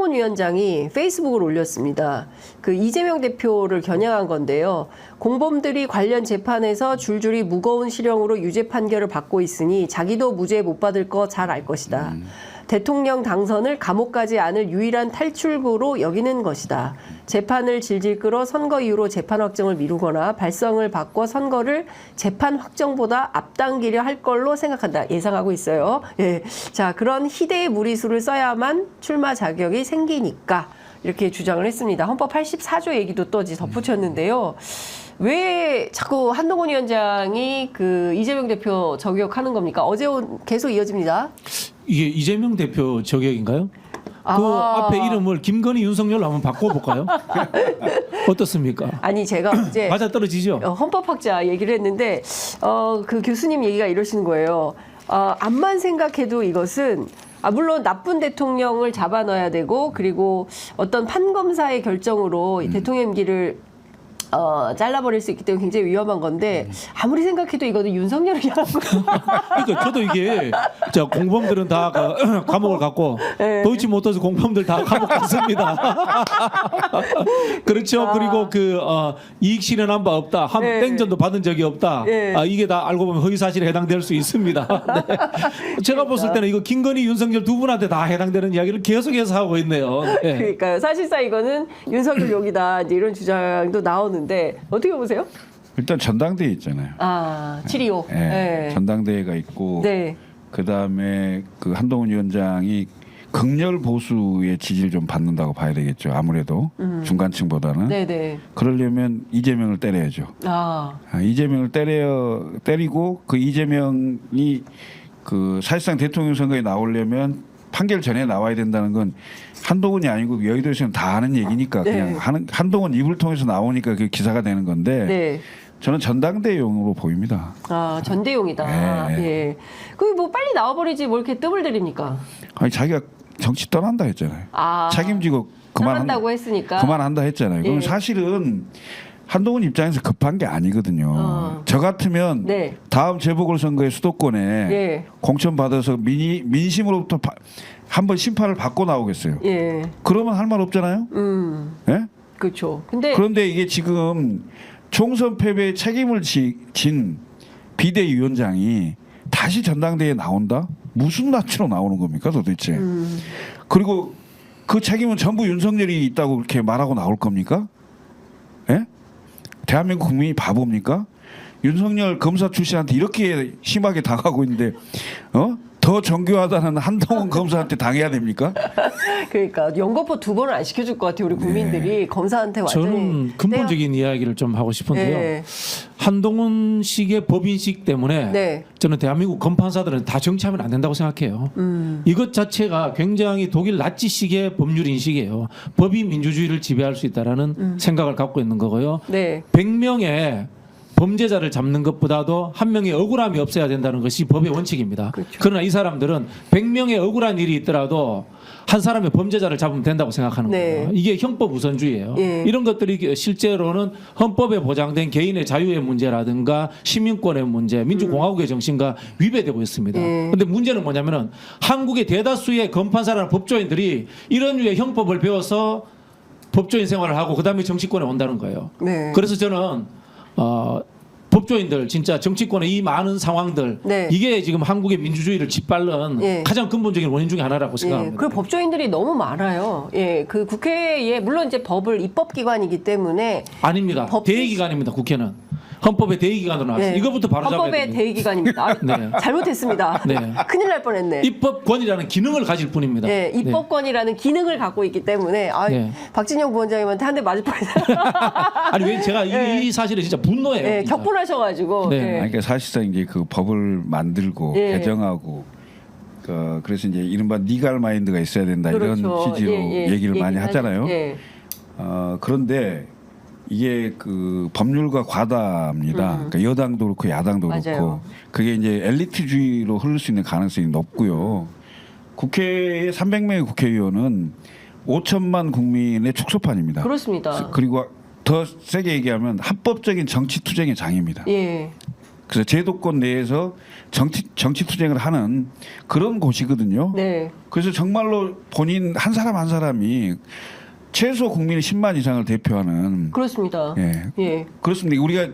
한동훈 위원장이 페이스북을 올렸습니다. 그 이재명 대표를 겨냥한 건데요. 공범들이 관련 재판에서 줄줄이 무거운 실형으로 유죄 판결을 받고 있으니 자기도 무죄 못 받을 거 잘 알 것이다. 대통령 당선을 감옥 가지 않을 유일한 탈출구로 여기는 것이다. 재판을 질질 끌어 선거 이후로 재판 확정을 미루거나 발성을 바꿔 선거를 재판 확정보다 앞당기려 할 걸로 생각한다. 예상하고 있어요. 예. 자, 그런 희대의 무리수를 써야만 출마 자격이 생기니까 이렇게 주장을 했습니다. 헌법 84조 얘기도 또 덧붙였는데요. 왜 자꾸 한동훈 위원장이 그 이재명 대표 저격하는 겁니까? 어제 계속 이어집니다. 이게 이재명 대표 저격인가요? 그 앞에 이름을 김건희 윤석열로 한번 바꿔볼까요? 어떻습니까? 아니 제가 어제 맞아 떨어지죠. 헌법학자 얘기를 했는데 그 교수님 얘기가 이러시는 거예요. 암만 생각해도 이것은 물론 나쁜 대통령을 잡아넣어야 되고 그리고 어떤 판검사의 결정으로 대통령 임기를 잘라버릴 수 있기 때문에 굉장히 위험한 건데 아무리 생각해도 이거는 윤석열을 향한 거예요. 그러니까 저도 이게 자 공범들은 다 감옥을 갔고 네. 도이치모터스 공범들 다 감옥 갔습니다. 그렇죠. 그리고 그 이익 실현한 바 없다. 네. 땡전도 받은 적이 없다. 네. 이게 다 알고 보면 허위 사실에 해당될 수 있습니다. 네. 제가 봤을 때는 이거 김건희 윤석열 두 분한테 다 해당되는 이야기를 계속해서 하고 있네요. 네. 그러니까요. 사실상 이거는 윤석열 욕이다 이제 이런 주장도 나오는데 어떻게 보세요? 일단 전당대회 있잖아요. 725. 네. 네. 전당대회가 있고 네. 그다음에 그 한동훈 위원장이 극렬 보수의 지지를 좀 받는다고 봐야 되겠죠. 아무래도 중간층보다는. 네네. 그러려면 이재명을 때려야죠. 이재명을 때리고 그 이재명이 그 사실상 대통령 선거에 나오려면 판결 전에 나와야 된다는 건 한동훈이 아니고 여의도에서는 다 하는 얘기니까 네. 그냥 한동훈 입을 통해서 나오니까 그 기사가 되는 건데 네. 저는 전당대회용으로 보입니다. 전대용이다. 네. 예. 그 뭐 빨리 나와버리지 뭘 이렇게 뜸을 들입니까? 아니 자기가 정치 떠난다 했잖아요. 책임지고 그만한다고 했으니까. 그만한다 했잖아요. 그럼 예. 사실은 한동훈 입장에서 급한 게 아니거든요. 저 같으면 네. 다음 재보궐선거의 수도권에 예. 공천 받아서 민심으로부터 한번 심판을 받고 나오겠어요. 예. 그러면 할 말 없잖아요. 예? 그렇죠. 근데 그런데 이게 지금 총선 패배에 책임을 진 비대위원장이 다시 전당대회에 나온다? 무슨 낯으로 나오는 겁니까 도대체? 그리고 그 책임은 전부 윤석열이 있다고 그렇게 말하고 나올 겁니까? 예? 대한민국 국민이 바보입니까? 윤석열 검사 출신한테 이렇게 심하게 당하고 있는데 더 정교하다는 한동훈 검사한테 당해야 됩니까? 그러니까 연거푸 2번을 안 시켜줄 것 같아요. 우리 국민들이 검사한테 완전히. 저는 근본적인 이야기를 좀 하고 싶은데요. 네. 한동훈식의 법인식 때문에 네. 저는 대한민국 검판사들은 다 정치하면 안 된다고 생각해요. 이것 자체가 굉장히 독일 나치식의 법률 인식이에요. 법이 민주주의를 지배할 수 있다라는 생각을 갖고 있는 거고요. 네. 100명의 범죄자를 잡는 것보다도 한 명의 억울함이 없어야 된다는 것이 법의 원칙입니다. 그렇죠. 그러나 이 사람들은 100명의 억울한 일이 있더라도 한 사람의 범죄자를 잡으면 된다고 생각하는 네. 거예요. 이게 형법 우선주의예요. 예. 이런 것들이 실제로는 헌법에 보장된 개인의 자유의 문제라든가 시민권의 문제, 민주공화국의 정신과 위배되고 있습니다. 그런데 문제는 뭐냐면은 한국의 대다수의 검판사라는 법조인들이 이런 류의 형법을 배워서 법조인 생활을 하고 그다음에 정치권에 온다는 거예요. 네. 그래서 저는 법조인들 진짜 정치권의 이 많은 상황들 네. 이게 지금 한국의 민주주의를 짓밟는 예. 가장 근본적인 원인 중에 하나라고 생각합니다. 그리고 법조인들이 너무 많아요. 예, 그 국회에 물론 이제 법을 입법기관이기 때문에 아닙니다. 대의기관입니다. 국회는 헌법의 대의기관으로 나왔어요. 예. 이것부터 바로 잡아야 헌법의 됩니다. 대의기관입니다. 네. 잘못했습니다. 네. 큰일 날 뻔했네. 입법권이라는 기능을 가질 뿐입니다. 예, 입법권이라는 기능을 갖고 있기 때문에 네. 박진영 부원장님한테 한 대 맞을 뻔했어요. 아니 왜 제가 이 사실에 진짜 분노해요. 예, 진짜. 격분하셔가지고. 네. 예. 아니, 그러니까 사실상 이제 그 법을 만들고 예. 개정하고 그래서 이제 이른바 니갈 마인드가 있어야 된다 그렇죠. 이런 취지로 얘기를 많이 하잖아요. 예. 그런데 이게 그 법률과 과다입니다. 그러니까 여당도 그렇고 야당도 맞아요. 그렇고 그게 이제 엘리트주의로 흐를 수 있는 가능성이 높고요. 국회에 300명의 국회의원은 5천만 국민의 축소판입니다. 그렇습니다. 그리고 더 세게 얘기하면 합법적인 정치 투쟁의 장입니다. 예. 그래서 제도권 내에서 정치 투쟁을 하는 그런 곳이거든요. 네. 그래서 정말로 본인 한 사람 한 사람이 최소 국민의 10만 이상을 대표하는 그렇습니다. 예. 예. 그렇습니다. 우리가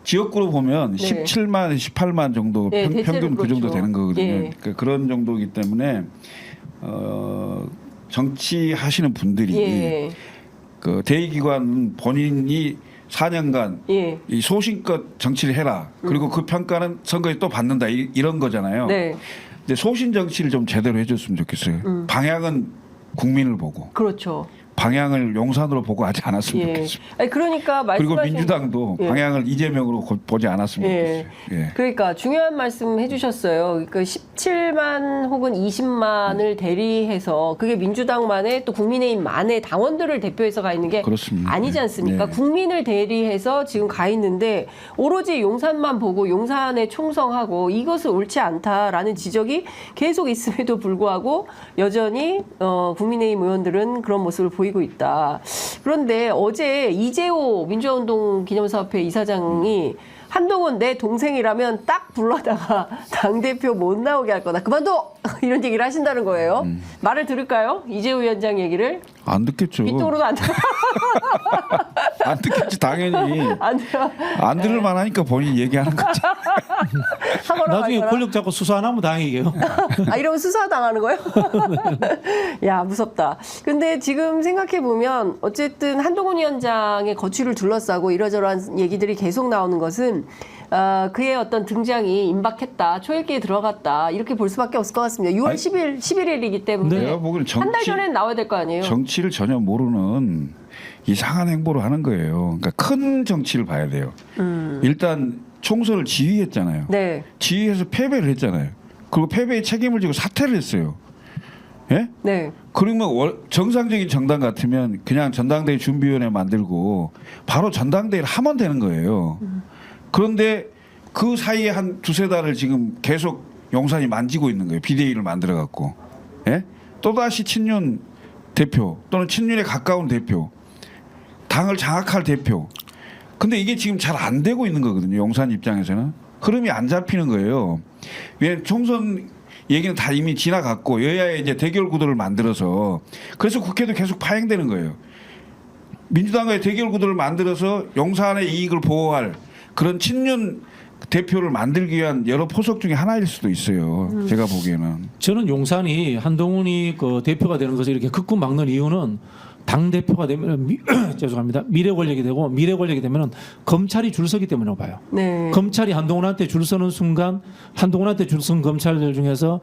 지역구로 보면 네. 17만, 18만 정도 네, 대체로 평균 그 정도 그렇죠. 되는 거거든요. 예. 그런 정도이기 때문에 정치하시는 분들이 예. 그 대의기관 본인이 4년간 예. 이 소신껏 정치를 해라. 그리고 그 평가는 선거에 또 받는다. 이런 거잖아요. 네. 근데 소신 정치를 좀 제대로 해줬으면 좋겠어요. 방향은 국민을 보고 그렇죠. 방향을 용산으로 보고 하지 않았으면 예. 좋겠습니다. 아니, 그러니까 그리고 말씀하신 민주당도 예. 방향을 이재명으로 보지 않았으면 예. 좋겠어요. 예. 그러니까 중요한 말씀 해주셨어요. 그 17만 혹은 20만을 대리해서 그게 민주당만의 또 국민의힘만의 당원들을 대표해서 가 있는 게 그렇습니다. 아니지 않습니까? 네. 국민을 대리해서 지금 가 있는데 오로지 용산만 보고 용산에 총성하고 이것은 옳지 않다라는 지적이 계속 있음에도 불구하고 여전히 국민의힘 의원들은 그런 모습을 보이고 있다. 그런데 어제 이재호 민주화운동 기념사업회 이사장이 한동훈 내 동생이라면 딱 불러다가 당대표 못 나오게 할 거다. 그만둬! 이런 얘기를 하신다는 거예요. 말을 들을까요? 이재호 위원장 얘기를? 안 듣겠죠. 빗도로도 안 들어. 안 듣겠지 당연히. 안 들어. 안 들을 만하니까 본인이 얘기하는 거지. 하거나 나중에 말거나. 권력 잡고 수사 안 하면 다행이게요. 아, 이러면 수사 당하는 거예요? 야, 무섭다. 근데 지금 생각해 보면 어쨌든 한동훈 위원장의 거취를 둘러싸고 이러저러한 얘기들이 계속 나오는 것은 그의 어떤 등장이 임박했다, 초읽기에 들어갔다 이렇게 볼 수밖에 없을 것 같습니다. 6월 아니, 11일이기 때문에 내가 보기에는 한 달 전엔 나와야 될 거 아니에요. 정치를 전혀 모르는 이상한 행보를 하는 거예요. 그러니까 큰 정치를 봐야 돼요. 일단 총선을 지휘했잖아요. 네, 지휘해서 패배를 했잖아요. 그리고 패배의 책임을 지고 사퇴를 했어요. 예? 네, 그러면 정상적인 정당 같으면 그냥 전당대회 준비위원회 만들고 바로 전당대회를 하면 되는 거예요. 그런데 그 사이에 한 두세 달을 지금 계속 용산이 만지고 있는 거예요. 비대위를 만들어 갖고. 예? 또다시 친윤 대표 또는 친윤에 가까운 대표, 당을 장악할 대표. 근데 이게 지금 잘 안 되고 있는 거거든요. 용산 입장에서는. 흐름이 안 잡히는 거예요. 왜 총선 얘기는 다 이미 지나갔고 여야의 이제 대결 구도를 만들어서 그래서 국회도 계속 파행되는 거예요. 민주당과의 대결 구도를 만들어서 용산의 이익을 보호할 그런 친윤 대표를 만들기 위한 여러 포석 중에 하나일 수도 있어요. 제가 보기에는. 저는 용산이 한동훈이 그 대표가 되는 것을 이렇게 극구 막는 이유는 당 대표가 되면 죄송합니다. 미래 권력이 되고 미래 권력이 되면은 검찰이 줄 서기 때문이라고 봐요. 네. 검찰이 한동훈한테 줄 서는 순간 한동훈한테 줄 선 검찰들 중에서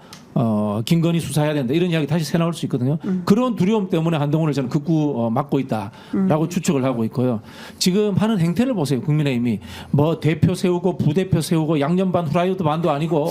김건희 수사해야 된다 이런 이야기 다시 새 나올 수 있거든요. 그런 두려움 때문에 한동훈을 저는 극구 막고 있다라고 추측을 하고 있고요. 지금 하는 행태를 보세요. 국민의힘이 뭐 대표 세우고 부대표 세우고 양념반 후라이드 반도 아니고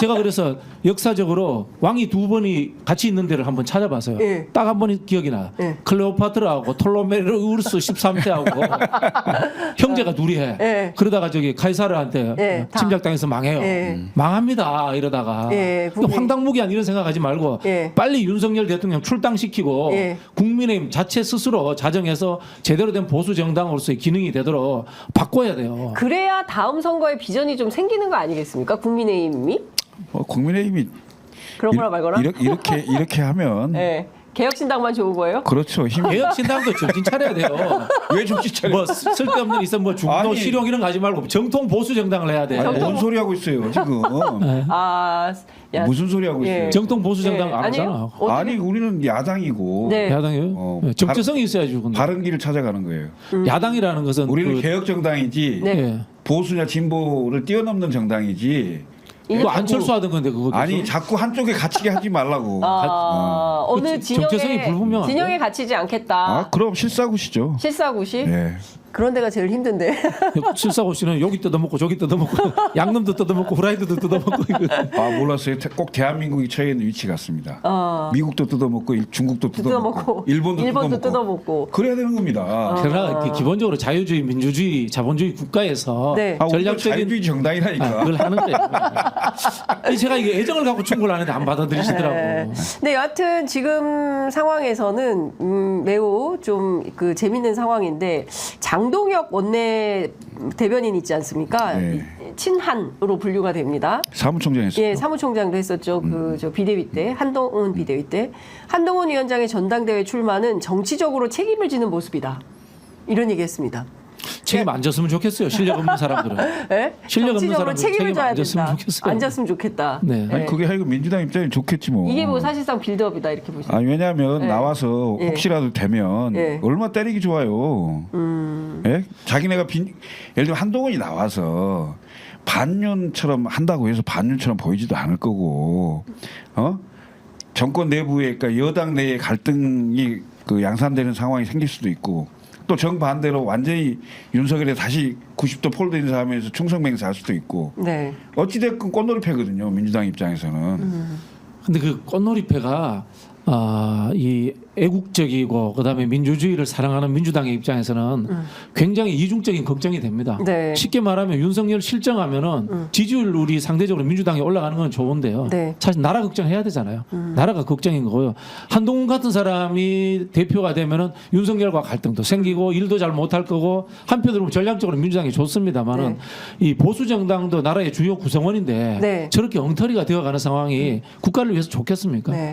제가 그래서 역사적으로 왕이 두 번이 같이 있는 데를 한번 찾아봤어요. 예. 딱 한 번이 기억이 나. 예. 클레오파트라하고 톨로메르우스 13세하고 형제가 둘이 해. 예. 그러다가 저기 카이사르한테 예, 다. 침략당해서 망해요. 예. 망합니다. 이러다가 예, 그 황당무계한 이런 생각하지 말고 예. 빨리 윤석열 대통령 출당시키고 예. 국민의힘 자체 스스로 자정해서 제대로 된 보수 정당으로서의 기능이 되도록 바꿔야 돼요. 그래야 다음 선거에 비전이 좀 생기는 거 아니겠습니까? 국민의힘이 국민의힘이 그런 거나 말거나. 이렇게 하면 네. 개혁신당만 좋은 거예요? 그렇죠. 개혁신당도 정신 차려야 돼요. 왜 정신 차려? 뭐 쓸데없는 있어 뭐 중도 아니. 실용 이런 거 하지 말고 정통 보수 정당을 해야 돼. 아니, 뭔 소리 하고 있어요 지금? 아, 야, 무슨 소리 하고 예. 있어요? 정통 보수 정당 예, 알았잖아. 아니에요? 어떻게- 아니 우리는 야당이고 네. 야당이요? 네, 정체성이 있어야죠. 근데. 바른 길을 찾아가는 거예요. 야당이라는 것은 우리는 그, 개혁 정당이지 네. 예. 보수냐 진보를 뛰어넘는 정당이지. 그 안철수 하던 건데 그거 아니 자꾸 한쪽에 갇히게 하지 말라고. 어느 그 정체성이 불분명한데? 진영에 갇히지 않겠다. 아 그럼 실사구시죠. 실사구시? 예. 그런 데가 제일 힘든데. 실사고 씨는 여기 뜯어먹고 저기 뜯어먹고 양념도 뜯어먹고 후라이드도 뜯어먹고 이거. 아 몰랐어요. 꼭 대한민국이 처해 있는 위치 같습니다. 미국도 뜯어먹고 중국도 뜯어먹고 뜯어먹고 일본도 뜯어먹고. 그래야 되는 겁니다. 그러나 이렇게 기본적으로 자유주의, 민주주의, 자본주의 국가에서 네. 아, 우리도 전략적인 자유주의 정당이라니까. 그걸 하는 거예요. 아니, 제가 이게 애정을 갖고 충고를 하는데 안 받아들이시더라고. 네, 여하튼 지금 상황에서는 매우 좀 그 재밌는 상황인데 장동혁 원내 대변인 있지 않습니까? 네. 친한으로 분류가 됩니다. 사무총장 했어요. 예, 사무총장도 했었죠. 저 비대위 때 한동훈 비대위 때 한동훈 위원장의 전당대회 출마는 정치적으로 책임을 지는 모습이다. 이런 얘기했습니다. 책임 안 졌으면 좋겠어요. 실력 없는 사람들은. 예? 실력 없는 정치적으로 사람들은 책임을 책임 져야 안 졌으면 된다. 좋겠어요. 안 졌으면 좋겠다. 네. 아니 예. 그게 하여간 민주당 입장에 좋겠지 뭐. 이게 뭐 사실상 빌드업이다 이렇게 보시죠. 아니 왜냐하면 예. 나와서 예. 혹시라도 되면 예. 얼마 때리기 좋아요. 예? 자기네가 예를 들면 한동훈이 나와서 반윤처럼 한다고 해서 반윤처럼 보이지도 않을 거고, 정권 내부에 그러니까 여당 내에 갈등이 그 양산되는 상황이 생길 수도 있고, 또 정반대로 완전히 윤석열에 다시 90도 폴드 인사하면서 충성맹세할 수도 있고, 네. 어찌됐건 꽃놀이패거든요 민주당 입장에서는. 근데 그 꽃놀이패가 이 애국적이고 그다음에 민주주의를 사랑하는 민주당의 입장에서는 굉장히 이중적인 걱정이 됩니다. 네. 쉽게 말하면 윤석열 실정하면은 지지율이 상대적으로 민주당이 올라가는 건 좋은데요. 네. 사실 나라 걱정해야 되잖아요. 나라가 걱정인 거고요. 한동훈 같은 사람이 대표가 되면은 윤석열과 갈등도 생기고 일도 잘 못할 거고 한편으로 전략적으로 민주당이 좋습니다만은 이 보수 정당도 나라의 주요 구성원인데 네. 저렇게 엉터리가 되어가는 상황이 국가를 위해서 좋겠습니까? 네.